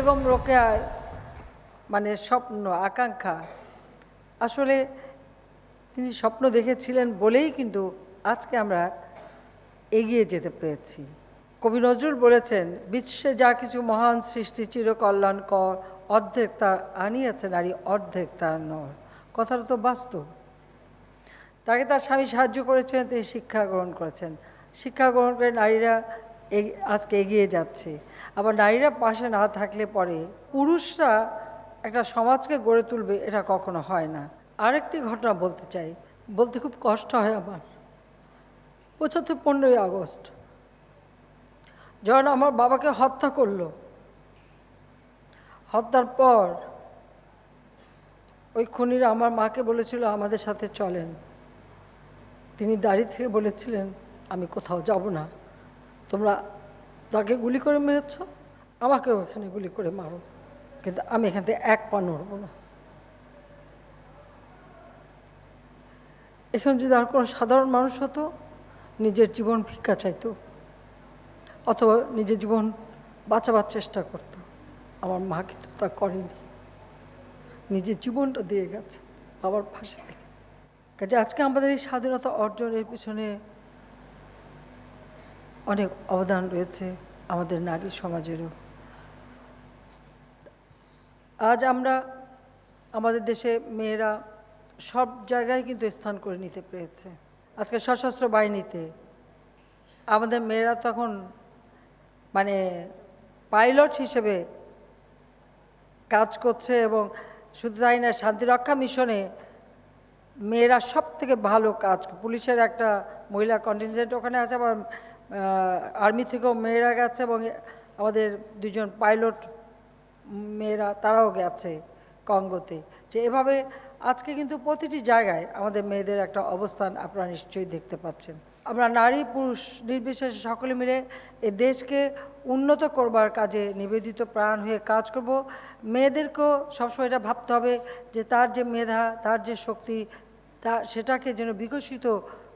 বেগম রোকেয়ার মানে স্বপ্ন আকাঙ্ক্ষা, আসলে তিনি স্বপ্ন দেখেছিলেন বলেই কিন্তু আজকে আমরা এগিয়ে যেতে পেরেছি। কবি নজরুল বলেছেন, বিশ্বে যা কিছু মহান সৃষ্টি চিরকল্যাণকর, অর্ধেক তার আনিয়াছে নারী, অর্ধেক তার নর। কথাটা তো বাস্তব। তাকে তার স্বামী সাহায্য করেছেন, তিনি শিক্ষা গ্রহণ করেছেন, শিক্ষা গ্রহণ করে নারীরা আজকে এগিয়ে যাচ্ছে। আবার নারীরা পাশে না থাকলে পরে পুরুষরা একটা সমাজকে গড়ে তুলবে, এটা কখনো হয় না। আরেকটি ঘটনা বলতে চাই, বলতে খুব কষ্ট হয় আমার। 15ই আগস্ট যখন আমার বাবাকে হত্যা করলো, হত্যার পর ওই খুনিরা আমার মাকে বলেছিল আমাদের সাথে চলেন। তিনি দাঁড়িয়ে থেকে বলেছিলেন, আমি কোথাও যাব না, তোমরা তাকে গুলি করে মেরেছ, আমাকেও এখানে গুলি করে মারো, কিন্তু আমি এখান থেকে এক পা নড়ব না। এখানে যদি আর কোনো সাধারণ মানুষ হতো, নিজের জীবন ভিক্ষা চাইতো অথবা নিজের জীবন বাঁচাবার চেষ্টা করত। আমার মা কিন্তু তা করেনি, নিজের জীবনটা দিয়ে গেছে বাবার ফাঁসি থেকে। কাজে আজকে আমাদের এই স্বাধীনতা অর্জনের পিছনে অনেক অবদান রয়েছে আমাদের নারী সমাজেরও। আজ আমরা আমাদের দেশে মেয়েরা সব জায়গায় কিন্তু স্থান করে নিতে পেরেছে। আজকে সশস্ত্র বাহিনীতে আমাদের মেয়েরা তখন মানে পাইলট হিসেবে কাজ করছে, এবং শুধু তাই না, শান্তিরক্ষা মিশনে মেয়েরা সব থেকে ভালো কাজ, পুলিশের একটা মহিলা কন্টিনজেন্ট ওখানে আছে, আবার আর্মি থেকেও মেয়েরা গেছে, এবং আমাদের দুজন পাইলট মেয়েরা তারাও গেছে কঙ্গোতে। যে এভাবে আজকে কিন্তু প্রতিটি জায়গায় আমাদের মেয়েদের একটা অবস্থান আপনারা নিশ্চয়ই দেখতে পাচ্ছেন। আমরা নারী পুরুষ নির্বিশেষে সকলে মিলে এ দেশকে উন্নত করবার কাজে নিবেদিত প্রাণ হয়ে কাজ করব। মেয়েদেরকেও সবসময় এটা ভাবতে হবে যে তার যে মেধা, তার যে শক্তি, সেটাকে যেন বিকশিত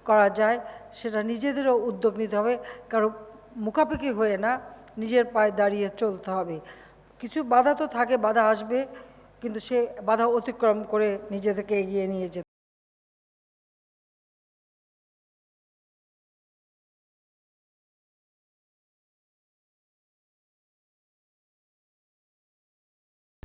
করা যায়, সেটা নিজেদেরও উদ্যোগ নিতে হবে। কারণ মুখাপেক্ষি হয়ে না, নিজের পায়ে দাঁড়িয়ে চলতে হবে। কিছু বাধা তো থাকে, বাধা আসবে, কিন্তু সে বাধা অতিক্রম করে নিজেদেরকে এগিয়ে নিয়ে যেতে